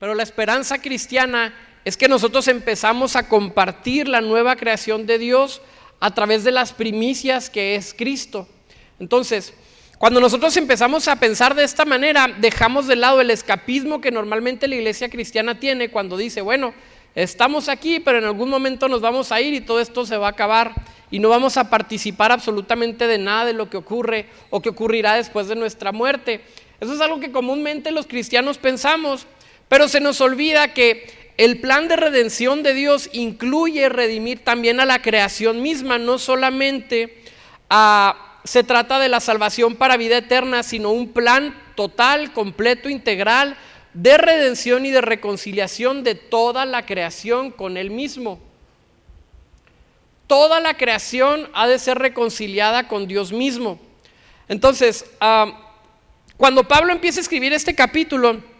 Pero la esperanza cristiana es que nosotros empezamos a compartir la nueva creación de Dios a través de las primicias que es Cristo. Entonces, cuando nosotros empezamos a pensar de esta manera, dejamos de lado el escapismo que normalmente la iglesia cristiana tiene cuando dice, bueno, estamos aquí, pero en algún momento nos vamos a ir y todo esto se va a acabar y no vamos a participar absolutamente de nada de lo que ocurre o que ocurrirá después de nuestra muerte. Eso es algo que comúnmente los cristianos pensamos, pero se nos olvida que el plan de redención de Dios incluye redimir también a la creación misma, no solamente se trata de la salvación para vida eterna, sino un plan total, completo, integral de redención y de reconciliación de toda la creación con Él mismo. Toda la creación ha de ser reconciliada con Dios mismo. Entonces, cuando Pablo empieza a escribir este capítulo,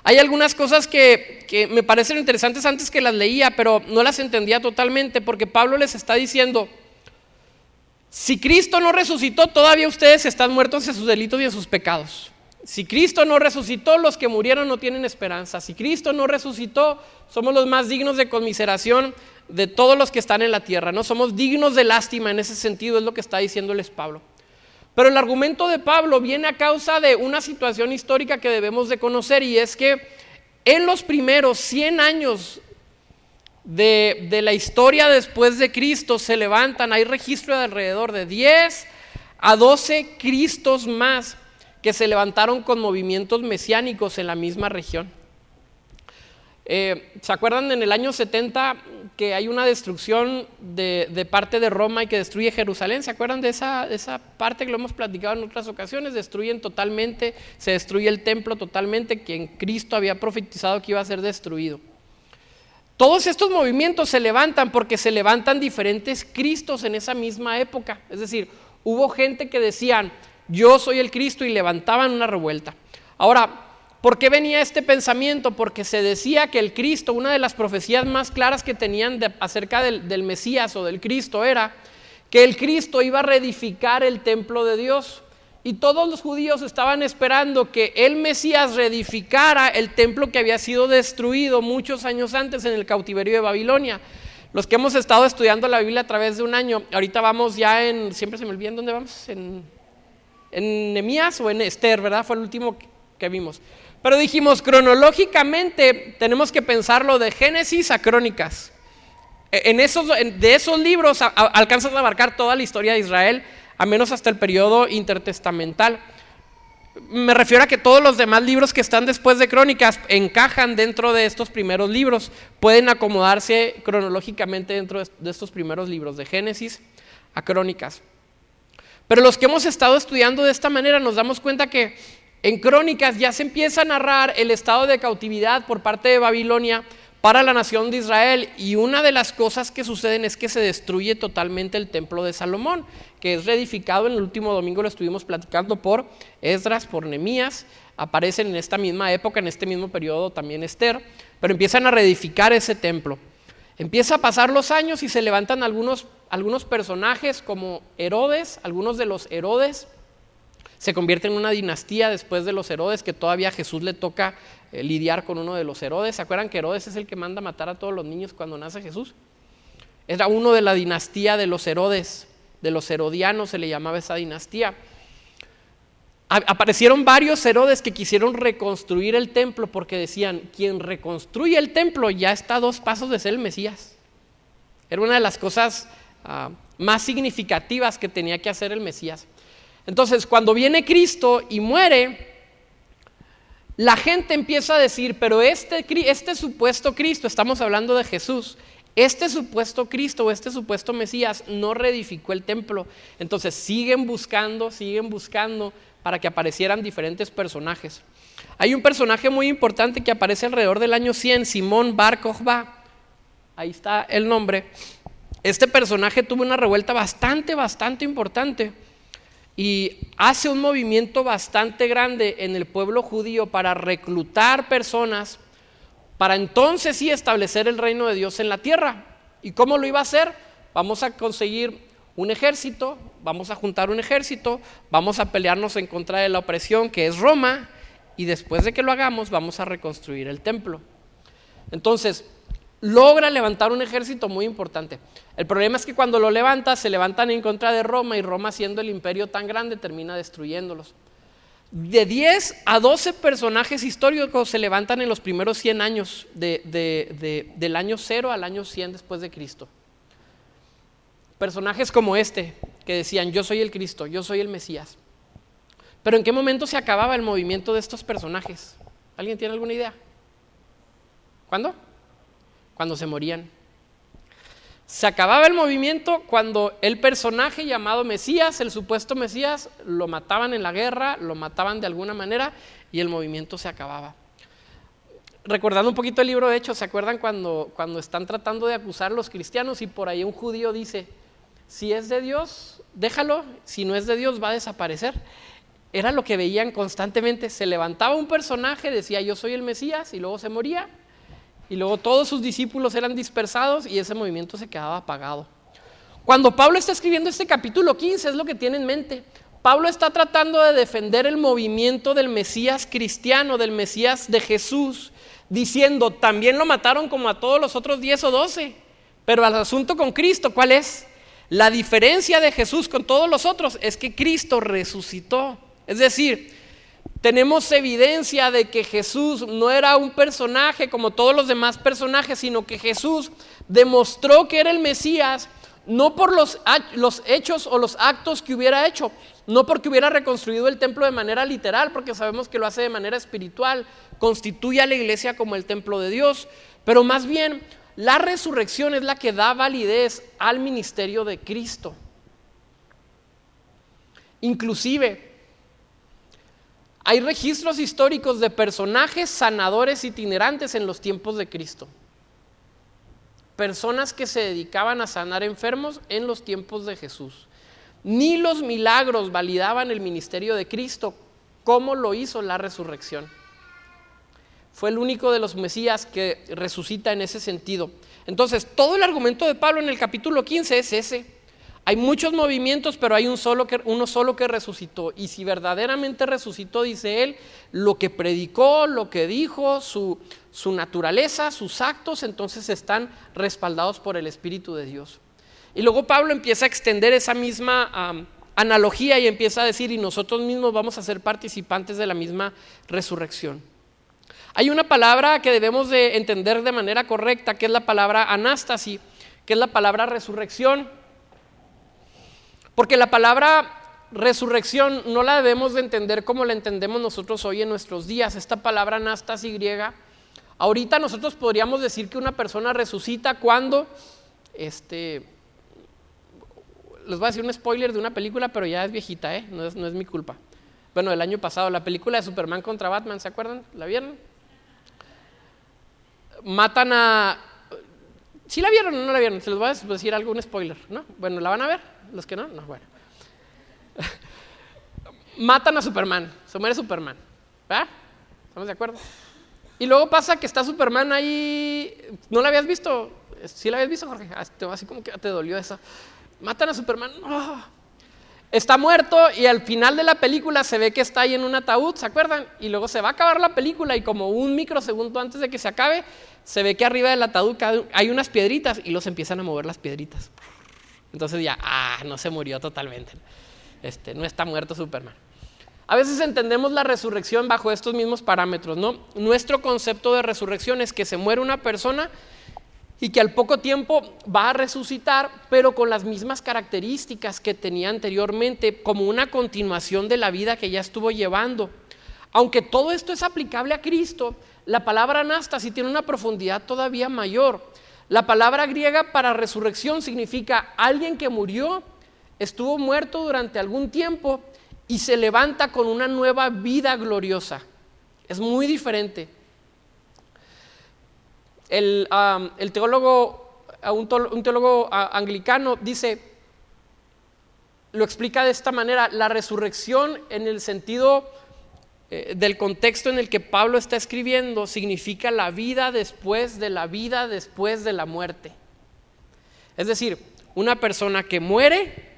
hay algunas cosas que me parecen interesantes antes que las leía, pero no las entendía totalmente, porque Pablo les está diciendo, si Cristo no resucitó, todavía ustedes están muertos en sus delitos y en sus pecados. Si Cristo no resucitó, los que murieron no tienen esperanza. Si Cristo no resucitó, somos los más dignos de conmiseración de todos los que están en la tierra. No somos dignos de lástima en ese sentido, es lo que está diciéndoles Pablo. Pero el argumento de Pablo viene a causa de una situación histórica que debemos de conocer, y es que en los primeros 100 años de la historia después de Cristo se levantan, hay registro de alrededor de 10 a 12 Cristos más que se levantaron con movimientos mesiánicos en la misma región. ¿Se acuerdan en el año 70 que hay una destrucción de parte de Roma y que destruye Jerusalén? ¿Se acuerdan de esa parte que lo hemos platicado en otras ocasiones? Destruyen totalmente, se destruye el templo totalmente, que en Cristo había profetizado que iba a ser destruido. Todos estos movimientos se levantan porque se levantan diferentes Cristos en esa misma época. Es decir, hubo gente que decían, yo soy el Cristo, y levantaban una revuelta. Ahora, ¿por qué venía este pensamiento? Porque se decía que el Cristo, una de las profecías más claras que tenían acerca del Mesías o del Cristo era que el Cristo iba a reedificar el templo de Dios. Y todos los judíos estaban esperando que el Mesías reedificara el templo que había sido destruido muchos años antes en el cautiverio de Babilonia. Los que hemos estado estudiando la Biblia a través de un año, ahorita vamos ya siempre se me olvida en dónde vamos, en Nehemías o en Esther, ¿verdad? Fue el último que vimos. Pero dijimos, cronológicamente tenemos que pensarlo de Génesis a Crónicas. De esos libros alcanzas a abarcar toda la historia de Israel, a menos hasta el periodo intertestamental. Me refiero a que todos los demás libros que están después de Crónicas encajan dentro de estos primeros libros, pueden acomodarse cronológicamente dentro de estos primeros libros, de Génesis a Crónicas. Pero los que hemos estado estudiando de esta manera nos damos cuenta que en Crónicas ya se empieza a narrar el estado de cautividad por parte de Babilonia para la nación de Israel, y una de las cosas que suceden es que se destruye totalmente el templo de Salomón, que es reedificado. En el último domingo lo estuvimos platicando por Esdras, por Nehemías, aparecen en esta misma época, en este mismo periodo también Esther, pero empiezan a reedificar ese templo. Empieza a pasar los años y se levantan algunos personajes como Herodes. Algunos de los Herodes se convierten en una dinastía después de los Herodes, que todavía a Jesús le toca lidiar con uno de los Herodes. ¿Se acuerdan que Herodes es el que manda matar a todos los niños cuando nace Jesús? Era uno de la dinastía de los Herodes, de los herodianos se le llamaba esa dinastía. Aparecieron varios Herodes que quisieron reconstruir el templo, porque decían, quien reconstruye el templo ya está a 2 pasos de ser el Mesías. Era una de las cosas más significativas que tenía que hacer el Mesías. Entonces, cuando viene Cristo y muere, la gente empieza a decir, pero este supuesto Cristo, estamos hablando de Jesús, este supuesto Cristo o este supuesto Mesías no reedificó el templo. Entonces siguen buscando para que aparecieran diferentes personajes. Hay un personaje muy importante que aparece alrededor del año 100, Simón Bar Kokhba. Ahí está el nombre. Este personaje tuvo una revuelta bastante importante y hace un movimiento bastante grande en el pueblo judío para reclutar personas para entonces sí establecer el reino de Dios en la tierra. ¿Y cómo lo iba a hacer? Vamos a conseguir un ejército, vamos a juntar un ejército, vamos a pelearnos en contra de la opresión que es Roma, y después de que lo hagamos vamos a reconstruir el templo. Entonces, logra levantar un ejército muy importante. El problema es que cuando lo levanta, se levantan en contra de Roma, y Roma, siendo el imperio tan grande, termina destruyéndolos. De 10 a 12 personajes históricos se levantan en los primeros 100 años, del año 0 al año 100 después de Cristo. Personajes como este, que decían: yo soy el Cristo, yo soy el Mesías. Pero ¿en qué momento se acababa el movimiento de estos personajes? ¿Alguien tiene alguna idea? ¿Cuándo? Cuando se morían. Se acababa el movimiento cuando el personaje llamado Mesías, el supuesto Mesías, lo mataban en la guerra, lo mataban de alguna manera y el movimiento se acababa. Recordando un poquito el libro de Hechos, ¿se acuerdan cuando están tratando de acusar a los cristianos y por ahí un judío dice: si es de Dios, déjalo, si no es de Dios va a desaparecer? Era lo que veían constantemente. Se levantaba un personaje, decía: yo soy el Mesías, y luego se moría. Y luego todos sus discípulos eran dispersados y ese movimiento se quedaba apagado. Cuando Pablo está escribiendo este capítulo 15, es lo que tiene en mente. Pablo está tratando de defender el movimiento del Mesías cristiano, del Mesías de Jesús, diciendo: también lo mataron como a todos los otros 10 o 12. Pero el asunto con Cristo, ¿cuál es? La diferencia de Jesús con todos los otros es que Cristo resucitó. Es decir, tenemos evidencia de que Jesús no era un personaje como todos los demás personajes, sino que Jesús demostró que era el Mesías, no por los hechos o los actos que hubiera hecho, no porque hubiera reconstruido el templo de manera literal, porque sabemos que lo hace de manera espiritual, constituye a la iglesia como el templo de Dios, pero más bien la resurrección es la que da validez al ministerio de Cristo. Inclusive, hay registros históricos de personajes sanadores itinerantes en los tiempos de Cristo. Personas que se dedicaban a sanar enfermos en los tiempos de Jesús. Ni los milagros validaban el ministerio de Cristo como lo hizo la resurrección. Fue el único de los Mesías que resucita en ese sentido. Entonces, todo el argumento de Pablo en el capítulo 15 es ese. Hay muchos movimientos, pero hay uno solo que resucitó. Y si verdaderamente resucitó, dice él, lo que predicó, lo que dijo, su naturaleza, sus actos, entonces están respaldados por el Espíritu de Dios. Y luego Pablo empieza a extender esa misma analogía y empieza a decir: y nosotros mismos vamos a ser participantes de la misma resurrección. Hay una palabra que debemos de entender de manera correcta, que es la palabra anástasi, que es la palabra resurrección. Porque la palabra resurrección no la debemos de entender como la entendemos nosotros hoy en nuestros días. Esta palabra anástasi griega, ahorita nosotros podríamos decir que una persona resucita cuando, les voy a decir un spoiler de una película, pero ya es viejita, no es mi culpa. Bueno, del año pasado, la película de Superman contra Batman, ¿se acuerdan? ¿La vieron? Matan a... ¿Sí la vieron o no la vieron? Se los voy a decir algún spoiler, ¿no? Bueno, ¿la van a ver? ¿Los que no? No, bueno. Matan a Superman, se muere Superman, ¿verdad? ¿Estamos de acuerdo? Y luego pasa que está Superman ahí. ¿No la habías visto? ¿Sí la habías visto, Jorge? Así como que te dolió eso. Matan a Superman. ¡Oh! Está muerto y al final de la película se ve que está ahí en un ataúd, ¿se acuerdan? Y luego se va a acabar la película y como un microsegundo antes de que se acabe, se ve que arriba del ataúd hay unas piedritas y los empiezan a mover las piedritas. Entonces ya, no se murió totalmente. No está muerto Superman. A veces entendemos la resurrección bajo estos mismos parámetros, ¿no? Nuestro concepto de resurrección es que se muere una persona y que al poco tiempo va a resucitar, pero con las mismas características que tenía anteriormente, como una continuación de la vida que ya estuvo llevando. Aunque todo esto es aplicable a Cristo, la palabra anástasi tiene una profundidad todavía mayor. La palabra griega para resurrección significa alguien que murió, estuvo muerto durante algún tiempo y se levanta con una nueva vida gloriosa. Es muy diferente. Un teólogo anglicano lo explica de esta manera: la resurrección en el sentido del contexto en el que Pablo está escribiendo significa la vida después de la vida, después de la muerte. Es decir, una persona que muere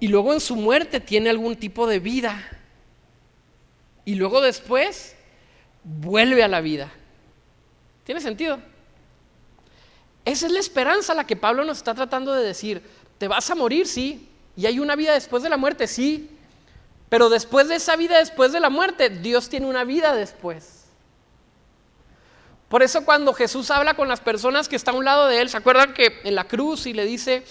y luego en su muerte tiene algún tipo de vida y luego después vuelve a la vida. ¿Tiene sentido? Esa es la esperanza a la que Pablo nos está tratando de decir. Te vas a morir, sí, y hay una vida después de la muerte, sí, pero después de esa vida después de la muerte, Dios tiene una vida después. Por eso cuando Jesús habla con las personas que están a un lado de él, ¿se acuerdan que en la cruz y le dice,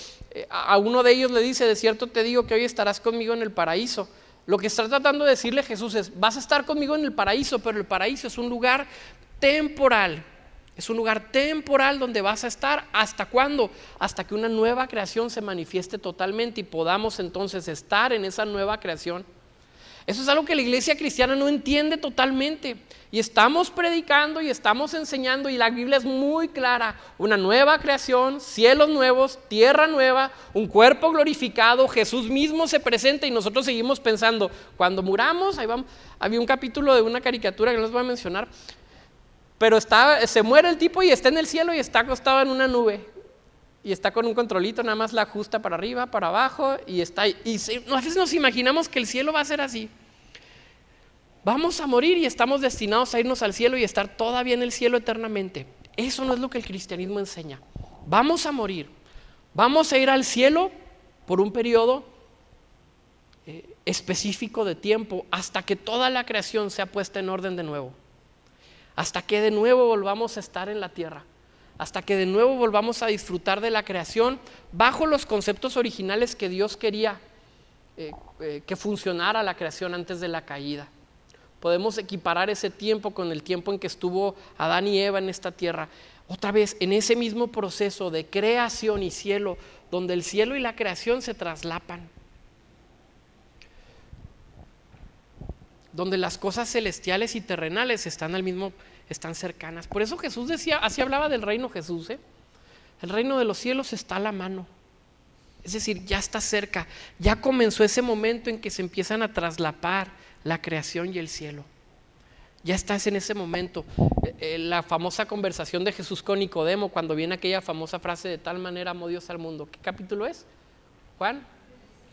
a uno de ellos le dice, de cierto te digo que hoy estarás conmigo en el paraíso? Lo que está tratando de decirle Jesús es, vas a estar conmigo en el paraíso, pero el paraíso es un lugar temporal. Es un lugar temporal donde vas a estar. ¿Hasta cuándo? Hasta que una nueva creación se manifieste totalmente y podamos entonces estar en esa nueva creación. Eso es algo que la iglesia cristiana no entiende totalmente. Y estamos predicando y estamos enseñando, y la Biblia es muy clara. Una nueva creación, cielos nuevos, tierra nueva, un cuerpo glorificado. Jesús mismo se presenta y nosotros seguimos pensando, cuando muramos, ahí vamos. Había un capítulo de una caricatura que no les voy a mencionar, pero se muere el tipo y está en el cielo y está acostado en una nube. Y está con un controlito, nada más la ajusta para arriba, para abajo, y está ahí. A veces nos imaginamos que el cielo va a ser así. Vamos a morir y estamos destinados a irnos al cielo y estar todavía en el cielo eternamente. Eso no es lo que el cristianismo enseña. Vamos a morir, vamos a ir al cielo por un periodo específico de tiempo hasta que toda la creación sea puesta en orden de nuevo. Hasta que de nuevo volvamos a estar en la tierra. Hasta que de nuevo volvamos a disfrutar de la creación bajo los conceptos originales que Dios quería que funcionara la creación antes de la caída. Podemos equiparar ese tiempo con el tiempo en que estuvo Adán y Eva en esta tierra. Otra vez, en ese mismo proceso de creación y cielo, donde el cielo y la creación se traslapan. Donde las cosas celestiales y terrenales están cercanas. Por eso Jesús decía, así hablaba del reino Jesús, el reino de los cielos está a la mano. Es decir, ya está cerca, ya comenzó ese momento en que se empiezan a traslapar la creación y el cielo. Ya estás en ese momento. La famosa conversación de Jesús con Nicodemo, cuando viene aquella famosa frase, de tal manera amó Dios al mundo. ¿Qué capítulo es? Juan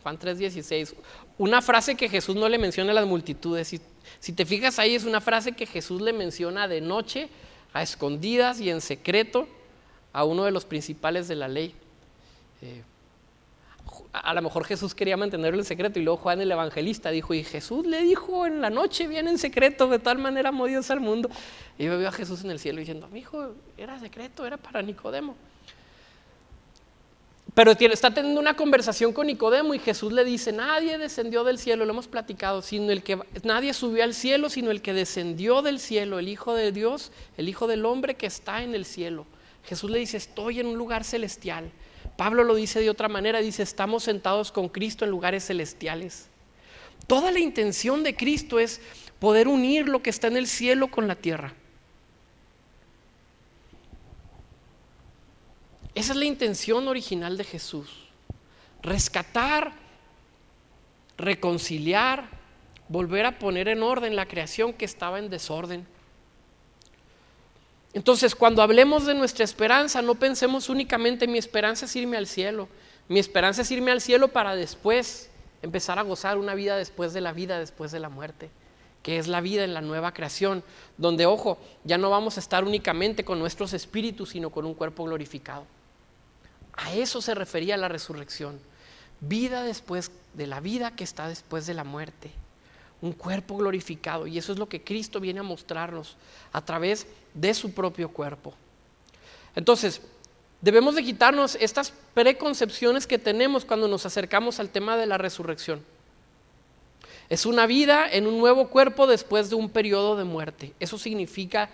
3:16. Una frase que Jesús no le menciona a las multitudes. Si te fijas ahí, es una frase que Jesús le menciona de noche, a escondidas y en secreto, a uno de los principales de la ley. A lo mejor Jesús quería mantenerlo en secreto, y luego Juan el evangelista dijo, y Jesús le dijo en la noche, bien en secreto, de tal manera amó Dios al mundo. Y yo veo a Jesús en el cielo diciendo, mi hijo, era secreto, era para Nicodemo. Pero está teniendo una conversación con Nicodemo y Jesús le dice, nadie descendió del cielo, lo hemos platicado, nadie subió al cielo, sino el que descendió del cielo, el Hijo de Dios, el Hijo del hombre que está en el cielo. Jesús le dice, estoy en un lugar celestial. Pablo lo dice de otra manera, dice, estamos sentados con Cristo en lugares celestiales. Toda la intención de Cristo es poder unir lo que está en el cielo con la tierra. Esa es la intención original de Jesús. Rescatar, reconciliar, volver a poner en orden la creación que estaba en desorden. Entonces, cuando hablemos de nuestra esperanza, no pensemos únicamente, mi esperanza es irme al cielo. Mi esperanza es irme al cielo para después empezar a gozar una vida después de la muerte, que es la vida en la nueva creación, donde, ojo, ya no vamos a estar únicamente con nuestros espíritus, sino con un cuerpo glorificado. A eso se refería la resurrección. Vida después de la vida que está después de la muerte. Un cuerpo glorificado. Y eso es lo que Cristo viene a mostrarnos a través de su propio cuerpo. Entonces, debemos de quitarnos estas preconcepciones que tenemos cuando nos acercamos al tema de la resurrección. Es una vida en un nuevo cuerpo después de un periodo de muerte. Eso significa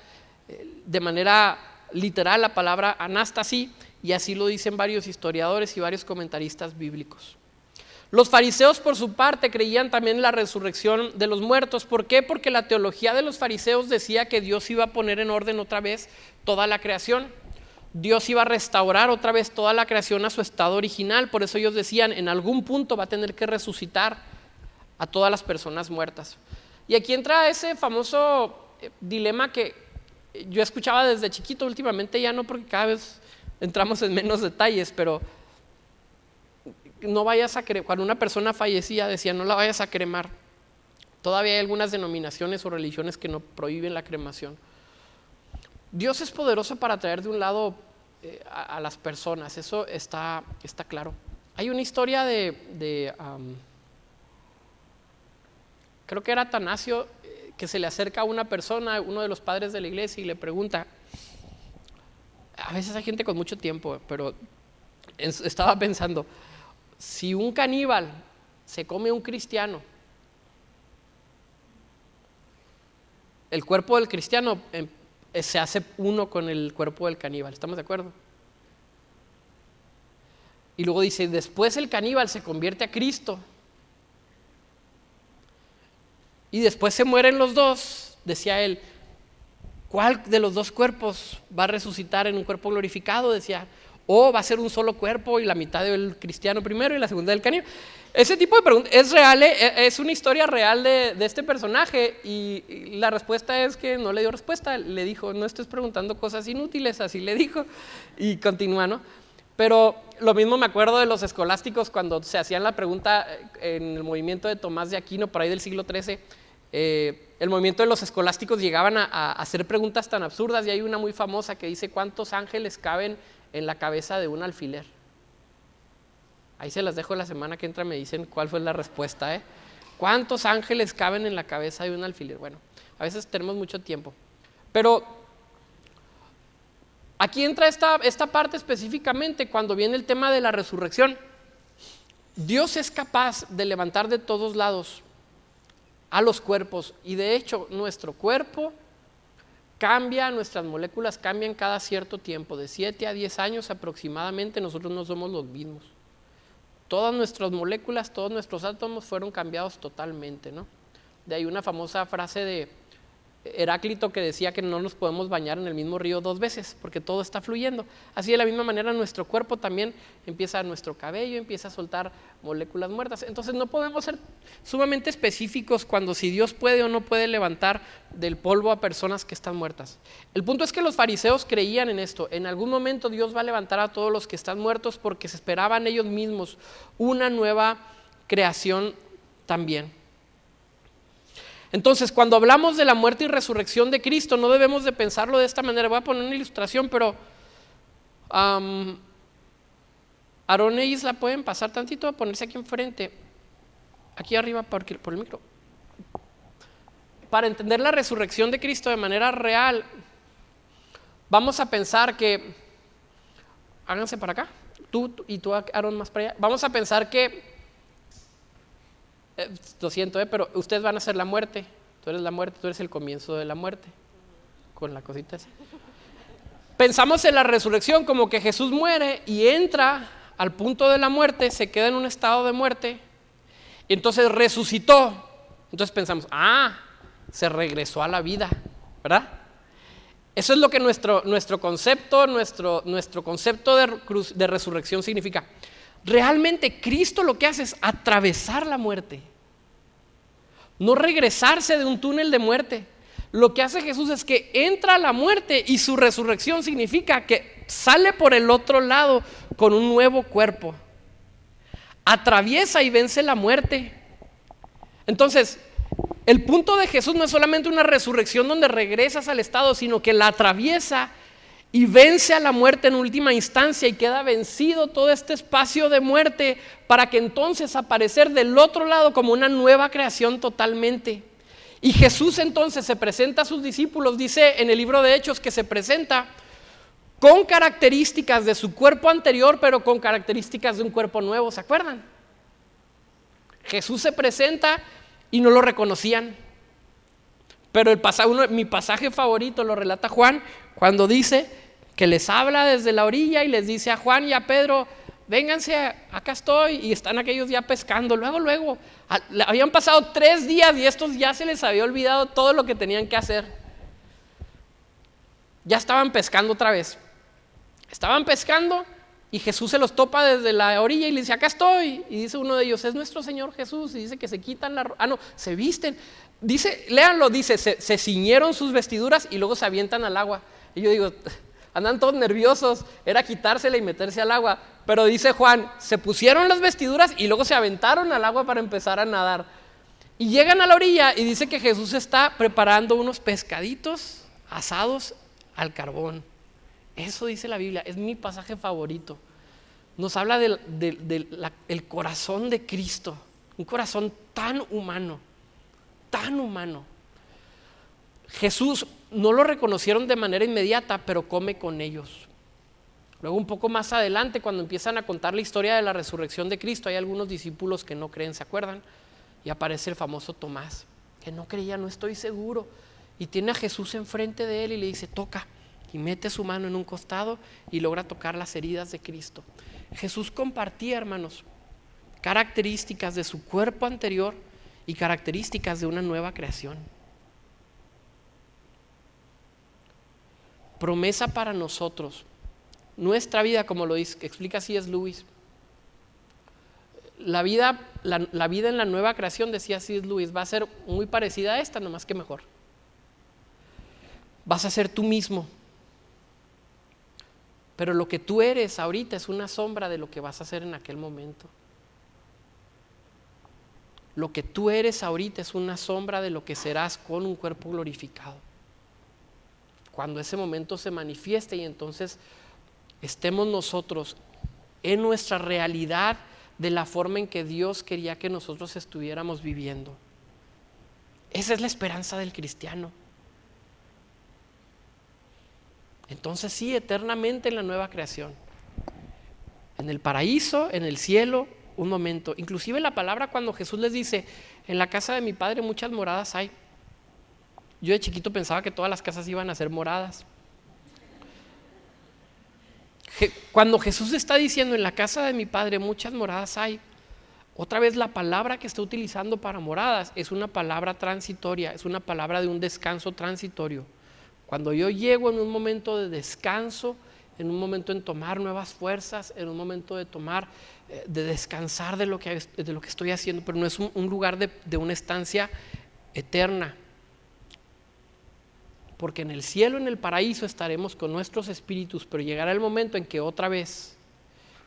de manera literal la palabra anástasis, y así lo dicen varios historiadores y varios comentaristas bíblicos. Los fariseos, por su parte, creían también en la resurrección de los muertos. ¿Por qué? Porque la teología de los fariseos decía que Dios iba a poner en orden otra vez toda la creación. Dios iba a restaurar otra vez toda la creación a su estado original. Por eso ellos decían, en algún punto va a tener que resucitar a todas las personas muertas. Y aquí entra ese famoso dilema que yo escuchaba desde chiquito, últimamente ya no, porque cada vez entramos en menos detalles, pero no vayas a creer, cuando una persona fallecía decía, no la vayas a cremar, Todavía hay algunas denominaciones o religiones que no prohíben la cremación. Dios es poderoso para traer de un lado a las personas, eso está claro. Hay una historia creo que era Atanasio, que se le acerca a una persona, uno de los padres de la iglesia, y le pregunta. A veces hay gente con mucho tiempo, pero estaba pensando, si un caníbal se come a un cristiano, el cuerpo del cristiano se hace uno con el cuerpo del caníbal, ¿estamos de acuerdo? Y luego dice, después el caníbal se convierte a Cristo, y después se mueren los dos, decía él, ¿cuál de los dos cuerpos va a resucitar en un cuerpo glorificado? Decía, o va a ser un solo cuerpo y la mitad del cristiano primero y la segunda del caníbal. Ese tipo de preguntas es real, es una historia real de este personaje, y la respuesta es que no le dio respuesta. Le dijo, no estés preguntando cosas inútiles, así le dijo, y continúa, ¿no? Pero lo mismo me acuerdo de los escolásticos cuando se hacían la pregunta en el movimiento de Tomás de Aquino, por ahí del siglo XIII. El movimiento de los escolásticos llegaban a hacer preguntas tan absurdas, y hay una muy famosa que dice, ¿cuántos ángeles caben en la cabeza de un alfiler? Ahí se las dejo, la semana que entra me dicen cuál fue la respuesta, ¿Cuántos ángeles caben en la cabeza de un alfiler? Bueno, a veces tenemos mucho tiempo, pero aquí entra esta parte específicamente cuando viene el tema de la resurrección. Dios es capaz de levantar de todos lados a los cuerpos, y de hecho nuestro cuerpo cambia, nuestras moléculas cambian cada cierto tiempo, de 7 a 10 años aproximadamente. Nosotros no somos los mismos. Todas nuestras moléculas, todos nuestros átomos fueron cambiados totalmente, ¿no? De ahí una famosa frase de Heráclito que decía que no nos podemos bañar en el mismo río 2 veces porque todo está fluyendo. Así de la misma manera nuestro cuerpo también nuestro cabello empieza a soltar moléculas muertas. Entonces no podemos ser sumamente específicos cuando si Dios puede o no puede levantar del polvo a personas que están muertas. El punto es que los fariseos creían en esto. En algún momento Dios va a levantar a todos los que están muertos, porque se esperaban ellos mismos una nueva creación también. Entonces, cuando hablamos de la muerte y resurrección de Cristo, no debemos de pensarlo de esta manera. Voy a poner una ilustración, pero Aarón e Isla pueden pasar tantito, a ponerse aquí enfrente, aquí arriba por el micro. Para entender la resurrección de Cristo de manera real, vamos a pensar que, háganse para acá, tú y tú, Aarón, más para allá. Vamos a pensar que, lo siento, pero ustedes van a ser la muerte. Tú eres la muerte, tú eres el comienzo de la muerte. Con la cosita esa. Pensamos en la resurrección como que Jesús muere y entra al punto de la muerte, se queda en un estado de muerte, y entonces resucitó. Entonces pensamos, se regresó a la vida, ¿verdad? Eso es lo que nuestro concepto de resurrección significa. Realmente Cristo lo que hace es atravesar la muerte, no regresarse de un túnel de muerte. Lo que hace Jesús es que entra a la muerte, y su resurrección significa que sale por el otro lado con un nuevo cuerpo, atraviesa y vence la muerte. Entonces, el punto de Jesús no es solamente una resurrección donde regresas al estado, sino que la atraviesa y vence a la muerte en última instancia, y queda vencido todo este espacio de muerte, para que entonces aparecer del otro lado como una nueva creación totalmente. Y Jesús entonces se presenta a sus discípulos, dice en el libro de Hechos que se presenta con características de su cuerpo anterior, pero con características de un cuerpo nuevo, ¿se acuerdan? Jesús se presenta y no lo reconocían. Pero mi pasaje favorito lo relata Juan, cuando dice que les habla desde la orilla y les dice a Juan y a Pedro, vénganse, acá estoy, y están aquellos ya pescando. Luego, habían pasado 3 días y estos ya se les había olvidado todo lo que tenían que hacer. Ya estaban pescando otra vez. Estaban pescando y Jesús se los topa desde la orilla y les dice, acá estoy. Y dice uno de ellos, es nuestro Señor Jesús. Y dice que se quitan se visten. Dice, léanlo, dice, se ciñeron sus vestiduras y luego se avientan al agua. Y yo digo, andan todos nerviosos, era quitársela y meterse al agua. Pero dice Juan, se pusieron las vestiduras y luego se aventaron al agua para empezar a nadar. Y llegan a la orilla y dice que Jesús está preparando unos pescaditos asados al carbón. Eso dice la Biblia, es mi pasaje favorito. Nos habla del corazón de Cristo, un corazón tan humano, tan humano. Jesús no lo reconocieron de manera inmediata, pero come con ellos. Luego un poco más adelante, cuando empiezan a contar la historia de la resurrección de Cristo, hay algunos discípulos que no creen, ¿se acuerdan? Y aparece el famoso Tomás, que no creía, no estoy seguro. Y tiene a Jesús enfrente de él y le dice, toca. Y mete su mano en un costado y logra tocar las heridas de Cristo. Jesús compartía, hermanos, características de su cuerpo anterior y características de una nueva creación. Promesa para nosotros. Nuestra vida, como lo dice, explica C.S. Lewis, la vida en la nueva creación, decía C.S. Lewis, va a ser muy parecida a esta, nomás que mejor. Vas a ser tú mismo, pero lo que tú eres ahorita es una sombra de lo que vas a hacer en aquel momento. Lo que tú eres ahorita es una sombra de lo que serás con un cuerpo glorificado. Cuando ese momento se manifieste y entonces estemos nosotros en nuestra realidad de la forma en que Dios quería que nosotros estuviéramos viviendo. Esa es la esperanza del cristiano. Entonces sí, eternamente en la nueva creación, en el paraíso, en el cielo, un momento. Inclusive la palabra cuando Jesús les dice, en la casa de mi Padre muchas moradas hay. Yo de chiquito pensaba que todas las casas iban a ser moradas. Cuando Jesús está diciendo, en la casa de mi Padre muchas moradas hay, otra vez la palabra que está utilizando para moradas es una palabra transitoria, es una palabra de un descanso transitorio. Cuando yo llego en un momento de descanso, en un momento en tomar nuevas fuerzas, en un momento de descansar de lo que estoy haciendo, pero no es un lugar de una estancia eterna. Porque en el cielo, en el paraíso estaremos con nuestros espíritus, pero llegará el momento en que otra vez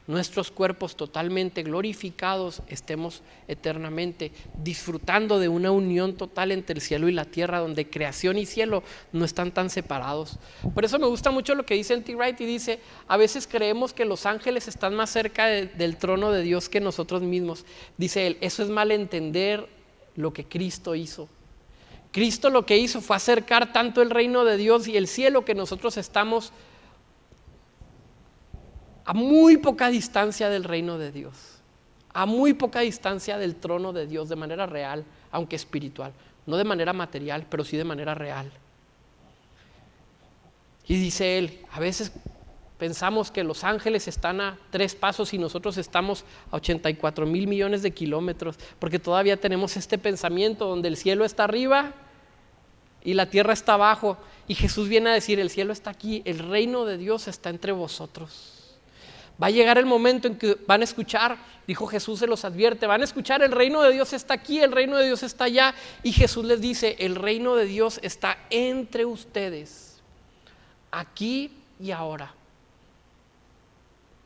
nuestros cuerpos totalmente glorificados estemos eternamente disfrutando de una unión total entre el cielo y la tierra, donde creación y cielo no están tan separados. Por eso me gusta mucho lo que dice N.T. Wright, y dice, a veces creemos que los ángeles están más cerca del trono de Dios que nosotros mismos. Dice él, eso es malentender lo que Cristo hizo. Cristo lo que hizo fue acercar tanto el reino de Dios y el cielo que nosotros estamos a muy poca distancia del reino de Dios, a muy poca distancia del trono de Dios de manera real, aunque espiritual, no de manera material, pero sí de manera real. Y dice él, a veces pensamos que los ángeles están a 3 pasos y nosotros estamos a 84,000 millones de kilómetros, porque todavía tenemos este pensamiento donde el cielo está arriba y la tierra está abajo, y Jesús viene a decir, el cielo está aquí, el reino de Dios está entre vosotros. Va a llegar el momento en que van a escuchar, dijo Jesús, se los advierte, van a escuchar, el reino de Dios está aquí, el reino de Dios está allá, y Jesús les dice, el reino de Dios está entre ustedes, aquí y ahora.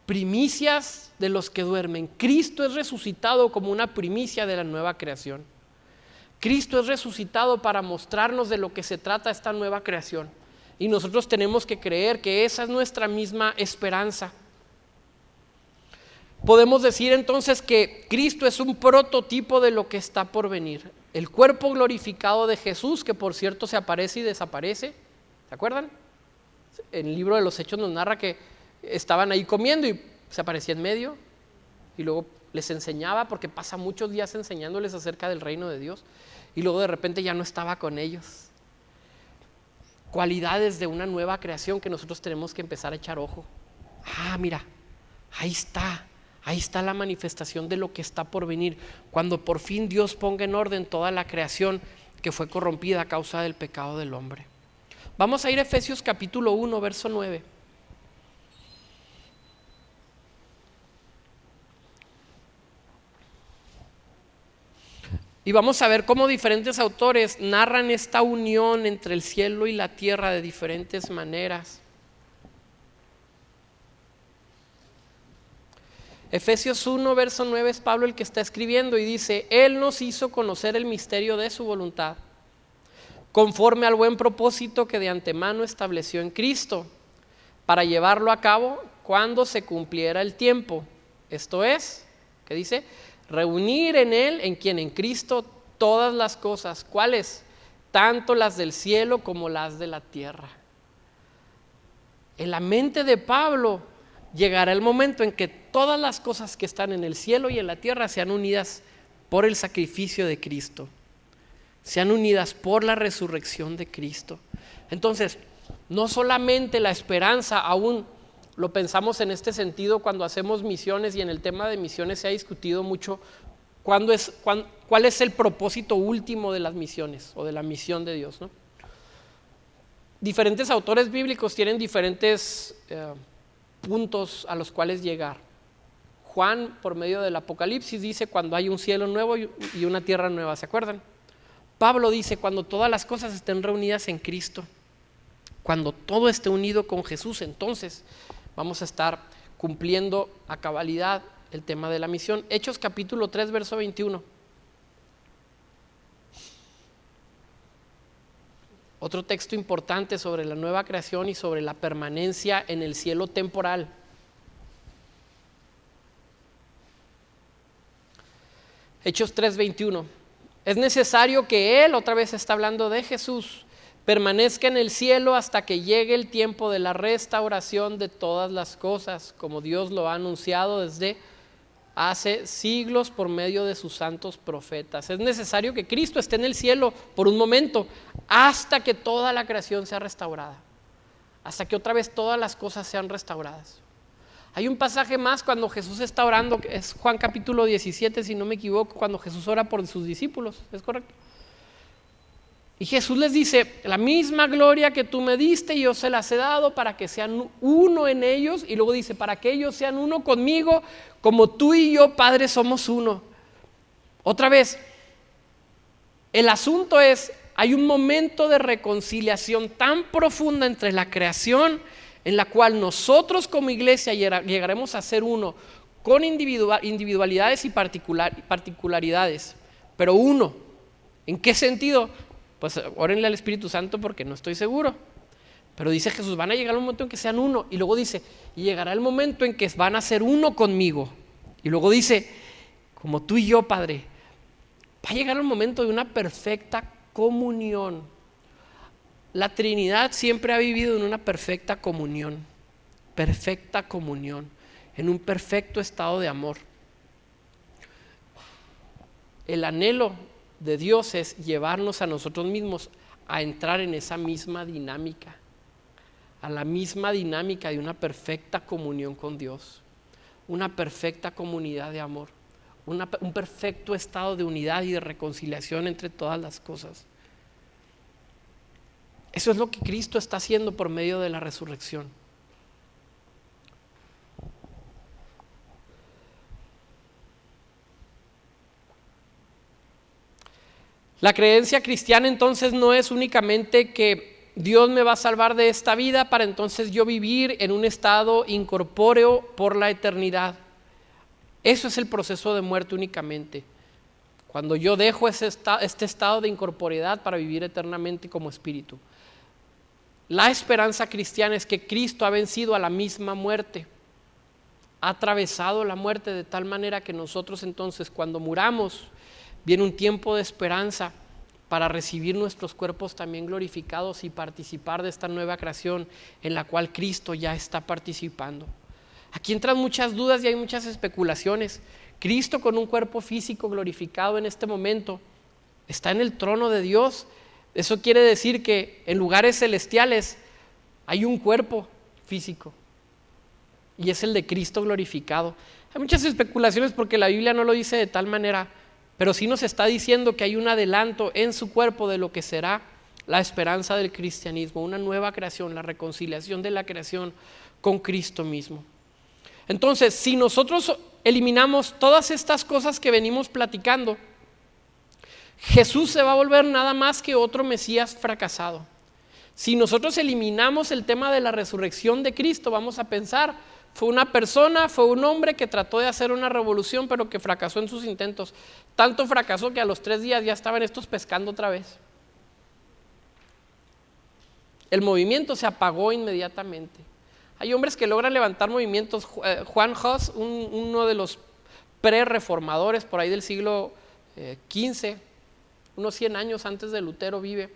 Primicias de los que duermen. Cristo es resucitado como una primicia de la nueva creación. Cristo es resucitado para mostrarnos de lo que se trata esta nueva creación. Y nosotros tenemos que creer que esa es nuestra misma esperanza. Podemos decir entonces que Cristo es un prototipo de lo que está por venir. El cuerpo glorificado de Jesús, que por cierto se aparece y desaparece. ¿Se acuerdan? En el libro de los Hechos nos narra que estaban ahí comiendo y se aparecía en medio y luego les enseñaba, porque pasa muchos días enseñándoles acerca del reino de Dios, y luego de repente ya no estaba con ellos. Cualidades de una nueva creación que nosotros tenemos que empezar a echar ojo. Mira, ahí está la manifestación de lo que está por venir, cuando por fin Dios ponga en orden toda la creación que fue corrompida a causa del pecado del hombre. Vamos a ir a Efesios capítulo 1, verso 9. Y vamos a ver cómo diferentes autores narran esta unión entre el cielo y la tierra de diferentes maneras. Efesios 1, verso 9 es Pablo el que está escribiendo y dice: Él nos hizo conocer el misterio de su voluntad, conforme al buen propósito que de antemano estableció en Cristo, para llevarlo a cabo cuando se cumpliera el tiempo. Esto es, ¿qué dice? Reunir en Él, en quien en Cristo, todas las cosas. ¿Cuáles? Tanto las del cielo como las de la tierra. En la mente de Pablo llegará el momento en que todas las cosas que están en el cielo y en la tierra sean unidas por el sacrificio de Cristo, sean unidas por la resurrección de Cristo. Entonces, no solamente la esperanza, aún lo pensamos en este sentido cuando hacemos misiones, y en el tema de misiones se ha discutido mucho cuál es el propósito último de las misiones o de la misión de Dios, ¿no? Diferentes autores bíblicos tienen diferentes puntos a los cuales llegar. Juan, por medio del Apocalipsis, dice cuando hay un cielo nuevo y una tierra nueva, ¿se acuerdan? Pablo dice cuando todas las cosas estén reunidas en Cristo, cuando todo esté unido con Jesús, entonces vamos a estar cumpliendo a cabalidad el tema de la misión. Hechos capítulo 3, verso 21. Otro texto importante sobre la nueva creación y sobre la permanencia en el cielo temporal. Hechos 3:21. Es necesario que Él, otra vez está hablando de Jesús, permanezca en el cielo hasta que llegue el tiempo de la restauración de todas las cosas, como Dios lo ha anunciado desde hace siglos por medio de sus santos profetas. Es necesario que Cristo esté en el cielo por un momento hasta que toda la creación sea restaurada, hasta que otra vez todas las cosas sean restauradas. Hay un pasaje más cuando Jesús está orando, que es Juan capítulo 17, si no me equivoco, cuando Jesús ora por sus discípulos, ¿es correcto? Y Jesús les dice: la misma gloria que tú me diste yo se las he dado para que sean uno en ellos, y luego dice: para que ellos sean uno conmigo, como tú y yo, Padre, somos uno. Otra vez, el asunto es, hay un momento de reconciliación tan profunda entre la creación, en la cual nosotros como iglesia llegaremos a ser uno, con individualidades y particularidades, pero uno. ¿En qué sentido? Pues órenle al Espíritu Santo porque no estoy seguro. Pero dice Jesús, van a llegar un momento en que sean uno. Y luego dice, y llegará el momento en que van a ser uno conmigo. Y luego dice, como tú y yo, Padre. Va a llegar el momento de una perfecta comunión. La Trinidad siempre ha vivido en una perfecta comunión, en un perfecto estado de amor. El anhelo de Dios es llevarnos a nosotros mismos a entrar en esa misma dinámica, a la misma dinámica de una perfecta comunión con Dios, una perfecta comunidad de amor, un perfecto estado de unidad y de reconciliación entre todas las cosas. Eso es lo que Cristo está haciendo por medio de la resurrección. La creencia cristiana entonces no es únicamente que Dios me va a salvar de esta vida para entonces yo vivir en un estado incorpóreo por la eternidad. Eso es el proceso de muerte únicamente. Cuando yo dejo este estado de incorporeidad para vivir eternamente como espíritu. La esperanza cristiana es que Cristo ha vencido a la misma muerte, ha atravesado la muerte de tal manera que nosotros entonces cuando muramos viene un tiempo de esperanza para recibir nuestros cuerpos también glorificados y participar de esta nueva creación en la cual Cristo ya está participando. Aquí entran muchas dudas y hay muchas especulaciones. Cristo con un cuerpo físico glorificado en este momento está en el trono de Dios. Eso quiere decir que en lugares celestiales hay un cuerpo físico y es el de Cristo glorificado. Hay muchas especulaciones porque la Biblia no lo dice de tal manera, pero sí nos está diciendo que hay un adelanto en su cuerpo de lo que será la esperanza del cristianismo, una nueva creación, la reconciliación de la creación con Cristo mismo. Entonces, si nosotros eliminamos todas estas cosas que venimos platicando, Jesús se va a volver nada más que otro Mesías fracasado. Si nosotros eliminamos el tema de la resurrección de Cristo, vamos a pensar, fue una persona, fue un hombre que trató de hacer una revolución, pero que fracasó en sus intentos. Tanto fracasó que a los 3 días ya estaban estos pescando otra vez. El movimiento se apagó inmediatamente. Hay hombres que logran levantar movimientos. Juan Hus, uno de los pre-reformadores por ahí del siglo XV, unos 100 años antes de Lutero vive.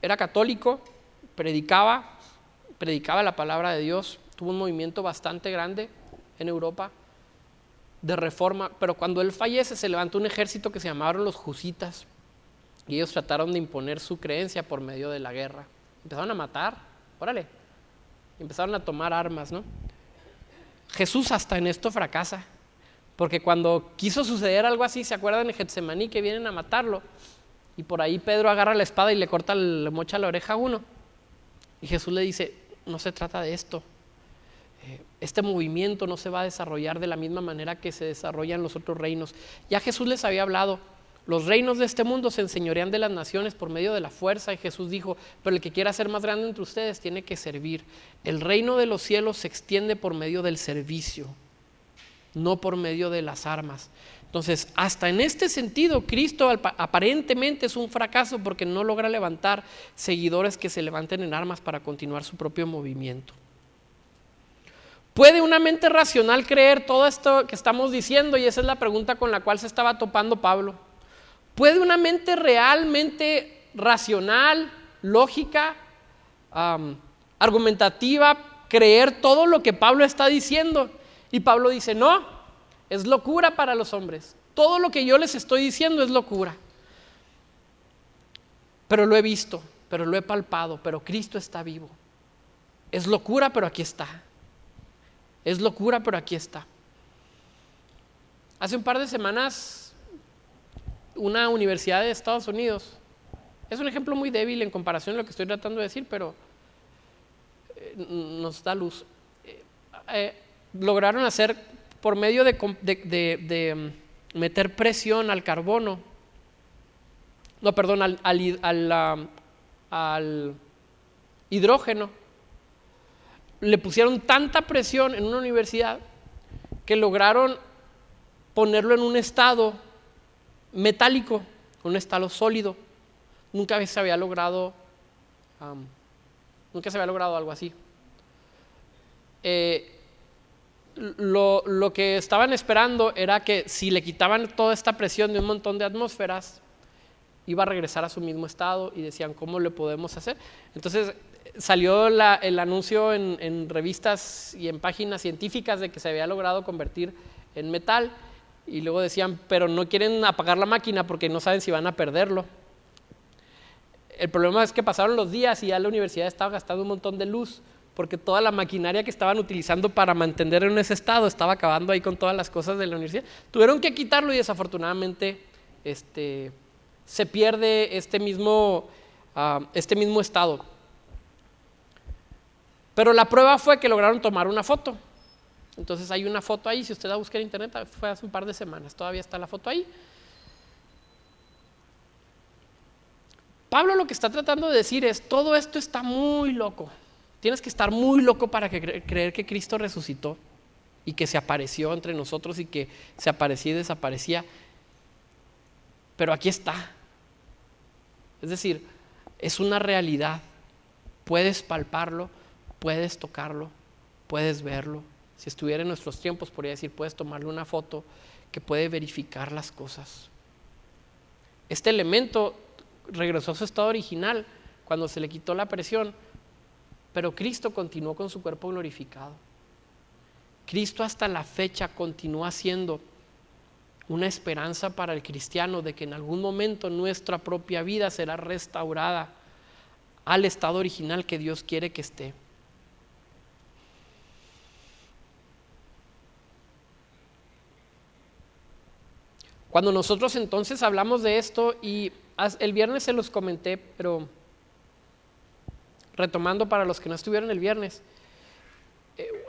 Era católico, predicaba la palabra de Dios, tuvo un movimiento bastante grande en Europa de reforma, pero cuando él fallece se levantó un ejército que se llamaron los Husitas y ellos trataron de imponer su creencia por medio de la guerra. Empezaron a matar, empezaron a tomar armas, ¿no? Jesús hasta en esto fracasa, porque cuando quiso suceder algo así, ¿se acuerdan en Getsemaní que vienen a matarlo? Y por ahí Pedro agarra la espada y le mocha la oreja a uno. Y Jesús le dice, no se trata de esto. Este movimiento no se va a desarrollar de la misma manera que se desarrollan los otros reinos. Ya Jesús les había hablado, los reinos de este mundo se enseñorean de las naciones por medio de la fuerza. Y Jesús dijo, pero el que quiera ser más grande entre ustedes tiene que servir. El reino de los cielos se extiende por medio del servicio, no por medio de las armas. Entonces, hasta en este sentido, Cristo aparentemente es un fracaso porque no logra levantar seguidores que se levanten en armas para continuar su propio movimiento. ¿Puede una mente racional creer todo esto que estamos diciendo? Y esa es la pregunta con la cual se estaba topando Pablo. ¿Puede una mente realmente racional, lógica, argumentativa, creer todo lo que Pablo está diciendo? Y Pablo dice, no. Es locura para los hombres. Todo lo que yo les estoy diciendo es locura. Pero lo he visto, pero lo he palpado, pero Cristo está vivo. Es locura, pero aquí está. Es locura, pero aquí está. Hace un par de semanas, una universidad de Estados Unidos, es un ejemplo muy débil en comparación a lo que estoy tratando de decir, pero nos da luz. Lograron hacer por medio de meter presión al carbono, al hidrógeno, le pusieron tanta presión en una universidad que lograron ponerlo en un estado metálico, un estado sólido. Nunca se había logrado algo así. Lo que estaban esperando era que si le quitaban toda esta presión de un montón de atmósferas, iba a regresar a su mismo estado, y decían, ¿cómo le podemos hacer? Entonces salió el anuncio en revistas y en páginas científicas de que se había logrado convertir en metal, y luego decían, pero no quieren apagar la máquina porque no saben si van a perderlo. El problema es que pasaron los días y ya la universidad estaba gastando un montón de luz, porque toda la maquinaria que estaban utilizando para mantener en ese estado estaba acabando ahí con todas las cosas de la universidad. Tuvieron que quitarlo y desafortunadamente se pierde este mismo estado. Pero la prueba fue que lograron tomar una foto. Entonces hay una foto ahí, si usted la busca en internet, fue hace un par de semanas, todavía está la foto ahí. Pablo lo que está tratando de decir es, todo esto está muy loco. Tienes que estar muy loco para creer que Cristo resucitó y que se apareció entre nosotros y que se aparecía y desaparecía. Pero aquí está. Es decir, es una realidad. Puedes palparlo, puedes tocarlo, puedes verlo. Si estuviera en nuestros tiempos, podría decir, puedes tomarle una foto que puede verificar las cosas. Este elemento regresó a su estado original cuando se le quitó la presión, pero Cristo continuó con su cuerpo glorificado. Cristo hasta la fecha continúa siendo una esperanza para el cristiano de que en algún momento nuestra propia vida será restaurada al estado original que Dios quiere que esté. Cuando nosotros entonces hablamos de esto, y el viernes se los comenté, pero retomando para los que no estuvieron el viernes,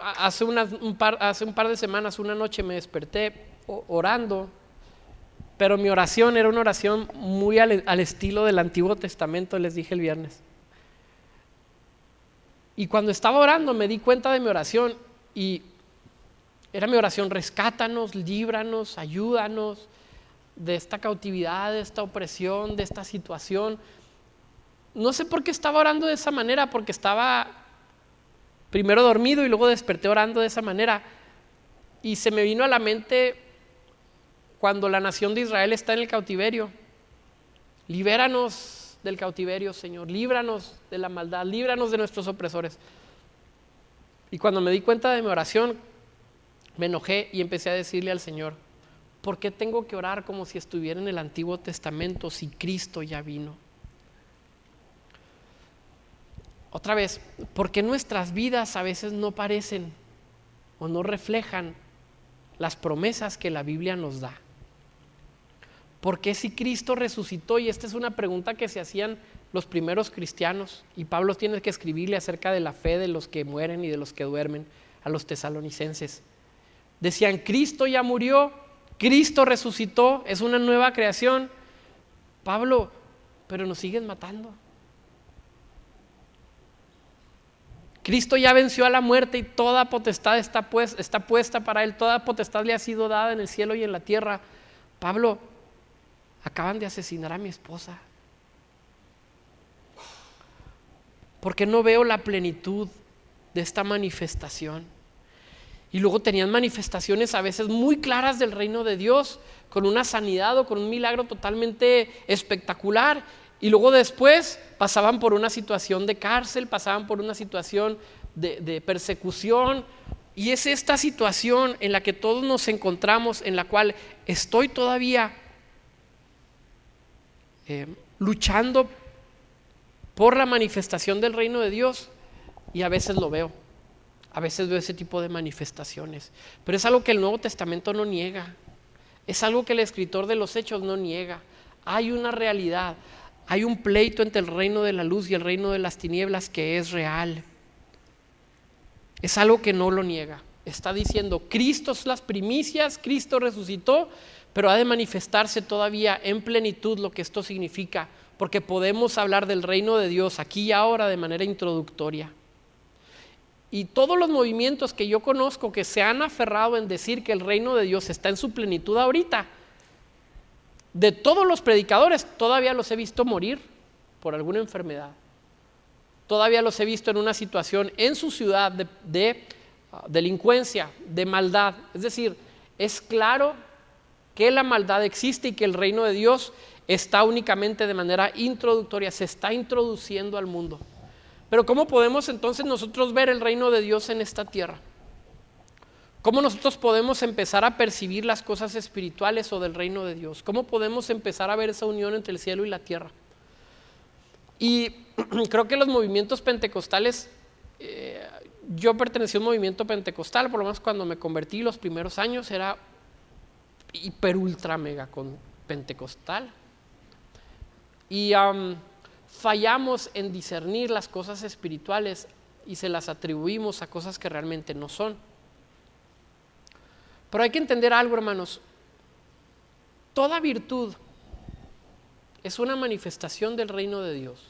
hace un par de semanas, una noche me desperté orando, pero mi oración era una oración muy al estilo del Antiguo Testamento, les dije el viernes. Y cuando estaba orando me di cuenta de mi oración y era mi oración: rescátanos, líbranos, ayúdanos de esta cautividad, de esta opresión, de esta situación. No sé por qué estaba orando de esa manera, porque estaba primero dormido y luego desperté orando de esa manera. Y se me vino a la mente cuando la nación de Israel está en el cautiverio: libéranos del cautiverio, Señor, líbranos de la maldad, líbranos de nuestros opresores. Y cuando me di cuenta de mi oración, me enojé y empecé a decirle al Señor: ¿por qué tengo que orar como si estuviera en el Antiguo Testamento si Cristo ya vino? Otra vez, ¿por qué nuestras vidas a veces no parecen o no reflejan las promesas que la Biblia nos da? ¿Por qué si Cristo resucitó? Y esta es una pregunta que se hacían los primeros cristianos, y Pablo tiene que escribirle acerca de la fe de los que mueren y de los que duermen a los tesalonicenses. Decían: Cristo ya murió, Cristo resucitó, es una nueva creación. Pablo, pero nos siguen matando. Cristo ya venció a la muerte y toda potestad está puesta para él, toda potestad le ha sido dada en el cielo y en la tierra. Pablo, acaban de asesinar a mi esposa. Porque no veo la plenitud de esta manifestación. Y luego tenían manifestaciones a veces muy claras del reino de Dios, con una sanidad o con un milagro totalmente espectacular, y luego después pasaban por una situación de cárcel, pasaban por una situación de persecución. Y es esta situación en la que todos nos encontramos, en la cual estoy todavía luchando por la manifestación del reino de Dios, y a veces lo veo. A veces veo ese tipo de manifestaciones, pero es algo que el Nuevo Testamento no niega, es algo que el escritor de los Hechos no niega. Hay una realidad, hay un pleito entre el reino de la luz y el reino de las tinieblas que es real. Es algo que no lo niega. Está diciendo: Cristo es las primicias, Cristo resucitó, pero ha de manifestarse todavía en plenitud lo que esto significa, porque podemos hablar del reino de Dios aquí y ahora de manera introductoria. Y todos los movimientos que yo conozco que se han aferrado en decir que el reino de Dios está en su plenitud ahorita, de todos los predicadores, todavía los he visto morir por alguna enfermedad. Todavía los he visto en una situación en su ciudad de delincuencia, de maldad. Es decir, es claro que la maldad existe y que el reino de Dios está únicamente de manera introductoria, se está introduciendo al mundo. Pero ¿cómo podemos entonces nosotros ver el reino de Dios en esta tierra? ¿Cómo nosotros podemos empezar a percibir las cosas espirituales o del reino de Dios? ¿Cómo podemos empezar a ver esa unión entre el cielo y la tierra? Y creo que los movimientos pentecostales, yo pertenecí a un movimiento pentecostal, por lo menos cuando me convertí los primeros años era hiper ultra mega con pentecostal. Y fallamos en discernir las cosas espirituales y se las atribuimos a cosas que realmente no son. Pero hay que entender algo, hermanos: toda virtud es una manifestación del reino de Dios.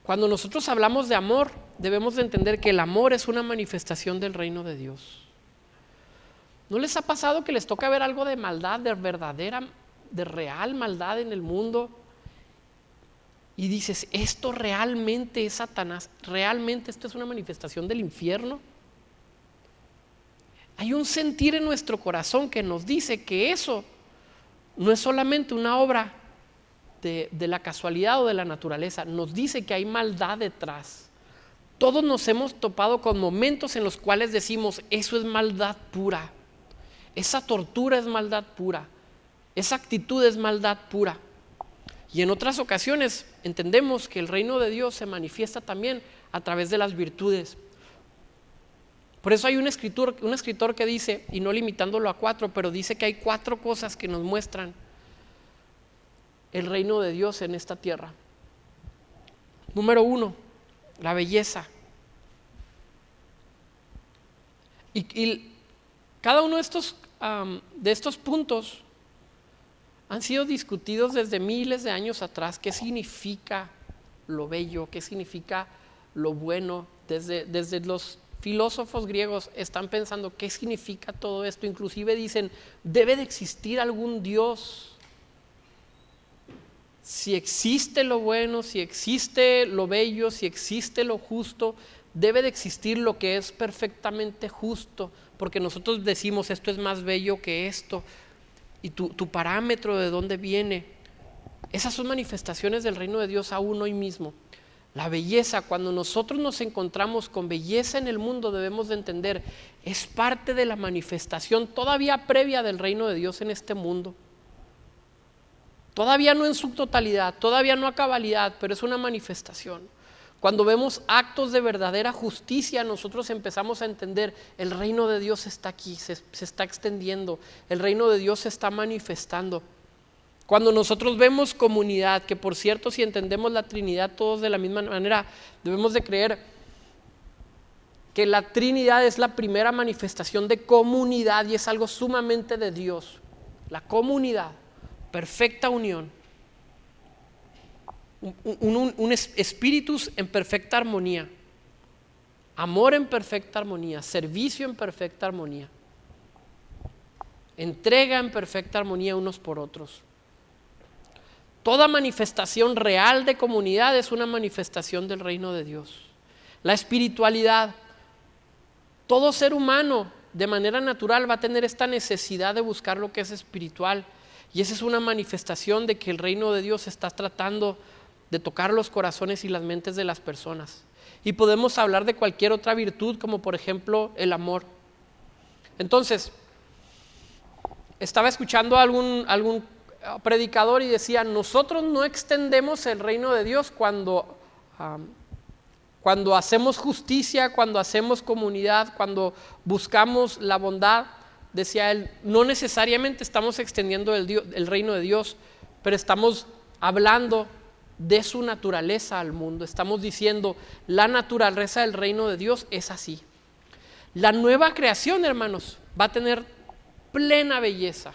Cuando nosotros hablamos de amor, debemos de entender que el amor es una manifestación del reino de Dios. ¿No les ha pasado que les toca ver algo de maldad, de verdadera, de real maldad en el mundo? Y dices: ¿esto realmente es Satanás? ¿Realmente esto es una manifestación del infierno? Hay un sentir en nuestro corazón que nos dice que eso no es solamente una obra de la casualidad o de la naturaleza, nos dice que hay maldad detrás. Todos nos hemos topado con momentos en los cuales decimos: eso es maldad pura, esa tortura es maldad pura, esa actitud es maldad pura. Y en otras ocasiones entendemos que el reino de Dios se manifiesta también a través de las virtudes. Por eso hay un escritor que dice, y no limitándolo a 4, pero dice que hay 4 cosas que nos muestran el reino de Dios en esta tierra. Número 1, la belleza. Y cada uno de estos puntos han sido discutidos desde miles de años atrás. ¿Qué significa lo bello? ¿Qué significa lo bueno. Desde los filósofos griegos están pensando qué significa todo esto. Inclusive dicen, debe de existir algún Dios. Si existe lo bueno, si existe lo bello, si existe lo justo, debe de existir lo que es perfectamente justo, porque nosotros decimos esto es más bello que esto, y tu parámetro de dónde viene. Esas son manifestaciones del reino de Dios aún hoy mismo. La belleza, cuando nosotros nos encontramos con belleza en el mundo, debemos de entender, es parte de la manifestación todavía previa del reino de Dios en este mundo. Todavía no en su totalidad, todavía no a cabalidad, pero es una manifestación. Cuando vemos actos de verdadera justicia, nosotros empezamos a entender, el reino de Dios está aquí, se está extendiendo, el reino de Dios se está manifestando. Cuando nosotros vemos comunidad, que por cierto, si entendemos la Trinidad todos de la misma manera, debemos de creer que la Trinidad es la primera manifestación de comunidad y es algo sumamente de Dios. La comunidad, perfecta unión, un espíritus en perfecta armonía, amor en perfecta armonía, servicio en perfecta armonía, entrega en perfecta armonía unos por otros. Toda manifestación real de comunidad es una manifestación del reino de Dios. La espiritualidad, todo ser humano de manera natural va a tener esta necesidad de buscar lo que es espiritual, y esa es una manifestación de que el reino de Dios está tratando de tocar los corazones y las mentes de las personas. Y podemos hablar de cualquier otra virtud, como por ejemplo el amor. Entonces, estaba escuchando a algún predicador y decía, nosotros no extendemos el reino de Dios cuando hacemos justicia, cuando hacemos comunidad, cuando buscamos la bondad. Decía él, no necesariamente estamos extendiendo el reino de Dios, pero estamos hablando de su naturaleza al mundo. Estamos diciendo, la naturaleza del reino de Dios es así. La nueva creación, hermanos, va a tener plena belleza,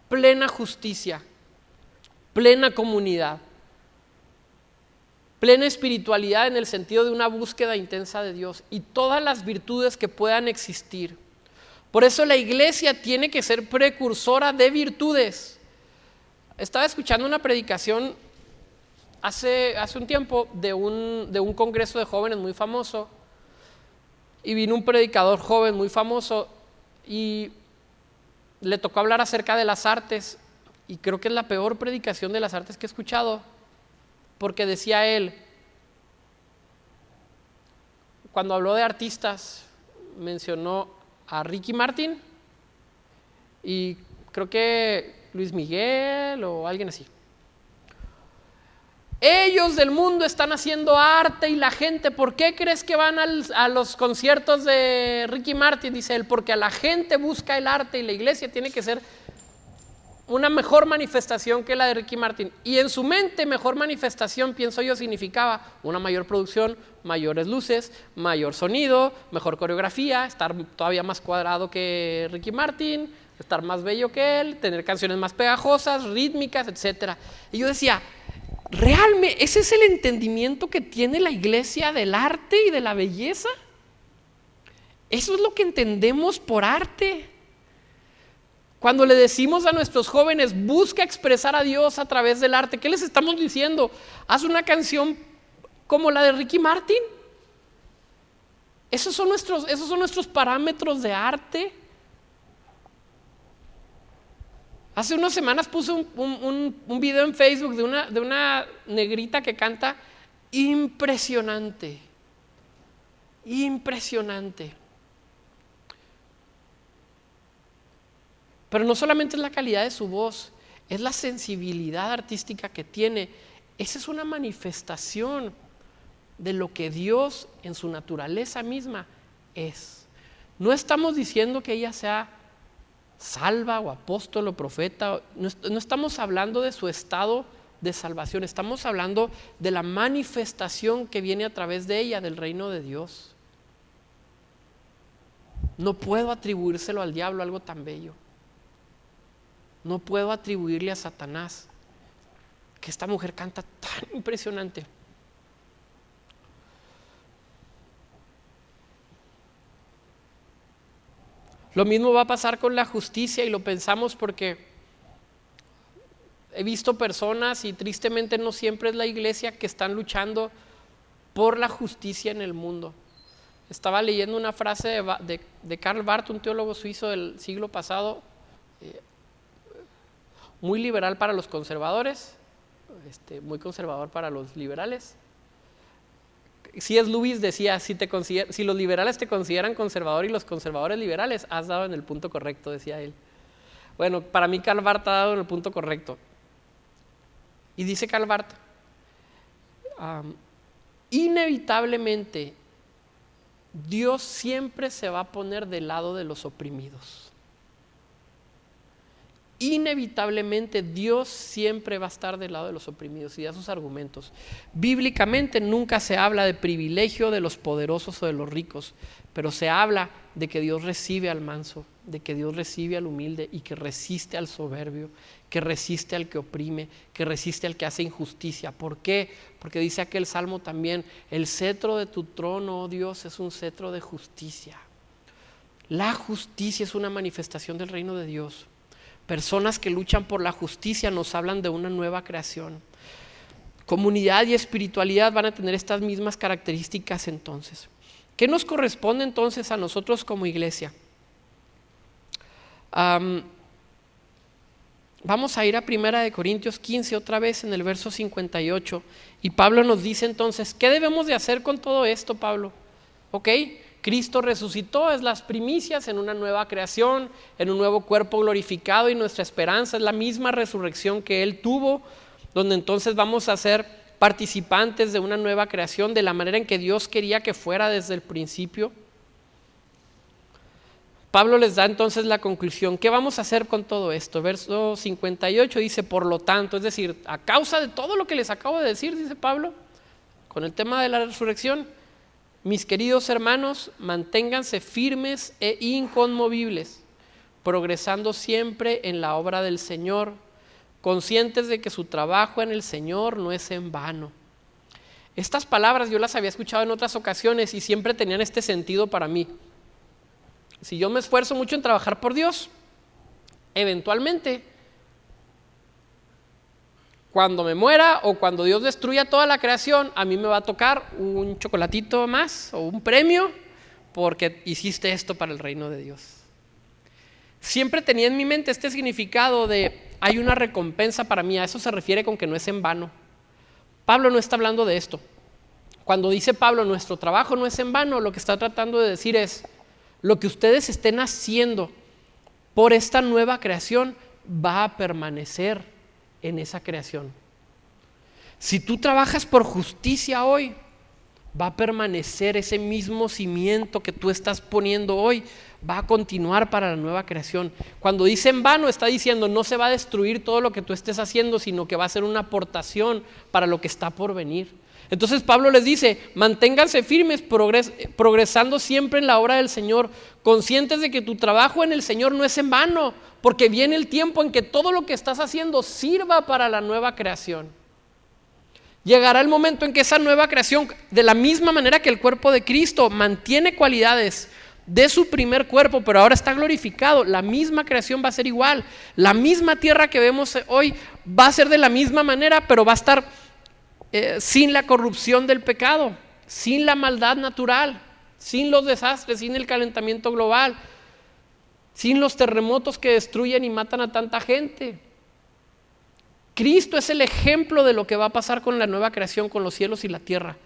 plena justicia, plena comunidad, plena espiritualidad en el sentido de una búsqueda intensa de Dios y todas las virtudes que puedan existir. Por eso la iglesia tiene que ser precursora de virtudes. Estaba escuchando una predicación hace un tiempo de un congreso de jóvenes muy famoso, y vino un predicador joven muy famoso y le tocó hablar acerca de las artes, y creo que es la peor predicación de las artes que he escuchado, porque decía él, cuando habló de artistas, mencionó a Ricky Martin y creo que Luis Miguel o alguien así. Ellos del mundo están haciendo arte y la gente, ¿por qué crees que van a los conciertos de Ricky Martin? Dice él, porque a la gente busca el arte y la iglesia tiene que ser una mejor manifestación que la de Ricky Martin. Y en su mente, mejor manifestación, pienso yo, significaba una mayor producción, mayores luces, mayor sonido, mejor coreografía, estar todavía más cuadrado que Ricky Martin, estar más bello que él, tener canciones más pegajosas, rítmicas, etc. Y yo decía, ¿realmente ese es el entendimiento que tiene la iglesia del arte y de la belleza? Eso es lo que entendemos por arte. Cuando le decimos a nuestros jóvenes, busca expresar a Dios a través del arte, ¿qué les estamos diciendo? Haz una canción como la de Ricky Martin. Esos son nuestros parámetros de arte. Hace unas semanas puse un video en Facebook de una negrita que canta impresionante. Impresionante. Pero no solamente es la calidad de su voz, es la sensibilidad artística que tiene. Esa es una manifestación de lo que Dios en su naturaleza misma es. No estamos diciendo que ella sea salva o apóstol o profeta, no estamos hablando de su estado de salvación, estamos hablando de la manifestación que viene a través de ella del reino de Dios. No puedo atribuírselo al diablo algo tan bello. No puedo atribuirle a Satanás que esta mujer canta tan impresionante. Lo mismo va a pasar con la justicia, y lo pensamos porque he visto personas, y tristemente no siempre es la iglesia, que están luchando por la justicia en el mundo. Estaba leyendo una frase de Karl Barth, un teólogo suizo del siglo pasado, muy liberal para los conservadores, muy conservador para los liberales. C.S. Lewis decía, si los liberales te consideran conservador y los conservadores liberales, has dado en el punto correcto, decía él. Bueno, para mí Karl Barth ha dado en el punto correcto. Y dice Karl Barth, inevitablemente Dios siempre se va a poner del lado de los oprimidos. Inevitablemente Dios siempre va a estar del lado de los oprimidos, y da sus argumentos. Bíblicamente nunca se habla de privilegio de los poderosos o de los ricos, pero se habla de que Dios recibe al manso, de que Dios recibe al humilde y que resiste al soberbio, que resiste al que oprime, que resiste al que hace injusticia. ¿Por qué? Porque dice aquel salmo también, el cetro de tu trono, oh Dios, es un cetro de justicia. La justicia es una manifestación del reino de Dios. Personas que luchan por la justicia nos hablan de una nueva creación. Comunidad y espiritualidad van a tener estas mismas características entonces. ¿Qué nos corresponde entonces a nosotros como iglesia? Vamos a ir a 1 Corintios 15 otra vez en el verso 58, y Pablo nos dice entonces, ¿qué debemos de hacer con todo esto, Pablo? ¿Ok? Cristo resucitó, es las primicias en una nueva creación, en un nuevo cuerpo glorificado, y nuestra esperanza es la misma resurrección que Él tuvo, donde entonces vamos a ser participantes de una nueva creación de la manera en que Dios quería que fuera desde el principio. Pablo les da entonces la conclusión. ¿Qué vamos a hacer con todo esto? Verso 58 dice, por lo tanto, es decir, a causa de todo lo que les acabo de decir, dice Pablo, con el tema de la resurrección, mis queridos hermanos, manténganse firmes e inconmovibles, progresando siempre en la obra del Señor, conscientes de que su trabajo en el Señor no es en vano. Estas palabras yo las había escuchado en otras ocasiones y siempre tenían este sentido para mí. Si yo me esfuerzo mucho en trabajar por Dios, eventualmente, cuando me muera o cuando Dios destruya toda la creación, a mí me va a tocar un chocolatito más o un premio porque hiciste esto para el reino de Dios. Siempre tenía en mi mente este significado de hay una recompensa para mí. A eso se refiere con que no es en vano. Pablo no está hablando de esto. Cuando dice Pablo, nuestro trabajo no es en vano, lo que está tratando de decir es, lo que ustedes estén haciendo por esta nueva creación va a permanecer en esa creación. Si tú trabajas por justicia hoy, va a permanecer ese mismo cimiento que tú estás poniendo hoy, va a continuar para la nueva creación. Cuando dice en vano, está diciendo no se va a destruir todo lo que tú estés haciendo, sino que va a ser una aportación para lo que está por venir. Entonces Pablo les dice, manténganse firmes, progresando siempre en la obra del Señor, conscientes de que tu trabajo en el Señor no es en vano, porque viene el tiempo en que todo lo que estás haciendo sirva para la nueva creación. Llegará el momento en que esa nueva creación, de la misma manera que el cuerpo de Cristo mantiene cualidades de su primer cuerpo, pero ahora está glorificado, la misma creación va a ser igual. La misma tierra que vemos hoy va a ser de la misma manera, pero va a estar sin la corrupción del pecado, sin la maldad natural, sin los desastres, sin el calentamiento global, sin los terremotos que destruyen y matan a tanta gente. Cristo es el ejemplo de lo que va a pasar con la nueva creación, con los cielos y la tierra.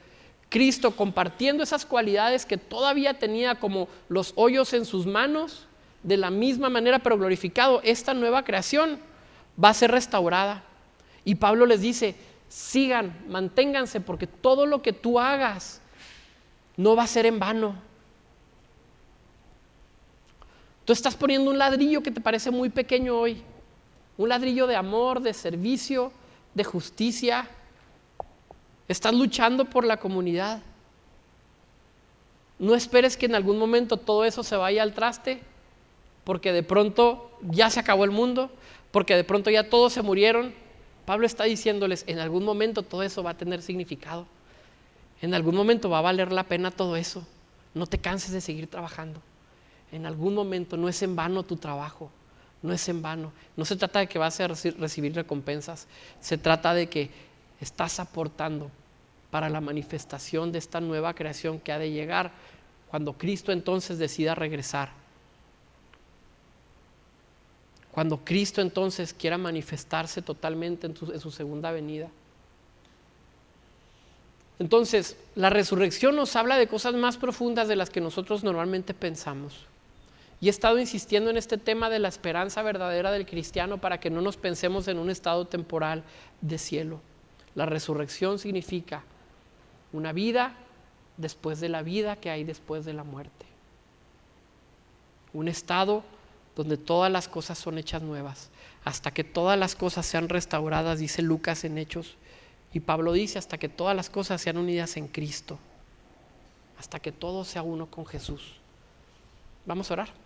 Cristo compartiendo esas cualidades que todavía tenía, como los hoyos en sus manos, de la misma manera pero glorificado, esta nueva creación va a ser restaurada. Y Pablo les dice, sigan, manténganse, porque todo lo que tú hagas no va a ser en vano. Tú estás poniendo un ladrillo que te parece muy pequeño hoy, un ladrillo de amor, de servicio, de justicia. Estás luchando por la comunidad. No esperes que en algún momento todo eso se vaya al traste, porque de pronto ya se acabó el mundo, porque de pronto ya todos se murieron. Pablo está diciéndoles, en algún momento todo eso va a tener significado. En algún momento va a valer la pena todo eso. No te canses de seguir trabajando. en algún momento. No es en vano tu trabajo, no es en vano. No se trata de que vas a recibir recompensas, se trata de que estás aportando para la manifestación de esta nueva creación que ha de llegar cuando Cristo entonces decida regresar. Cuando Cristo entonces quiera manifestarse totalmente en su segunda venida. Entonces, la resurrección nos habla de cosas más profundas de las que nosotros normalmente pensamos. Y he estado insistiendo en este tema de la esperanza verdadera del cristiano para que no nos pensemos en un estado temporal de cielo. La resurrección significa una vida después de la vida que hay después de la muerte. Un estado donde todas las cosas son hechas nuevas, hasta que todas las cosas sean restauradas, dice Lucas en Hechos. Y Pablo dice, hasta que todas las cosas sean unidas en Cristo, hasta que todo sea uno con Jesús. Vamos a orar.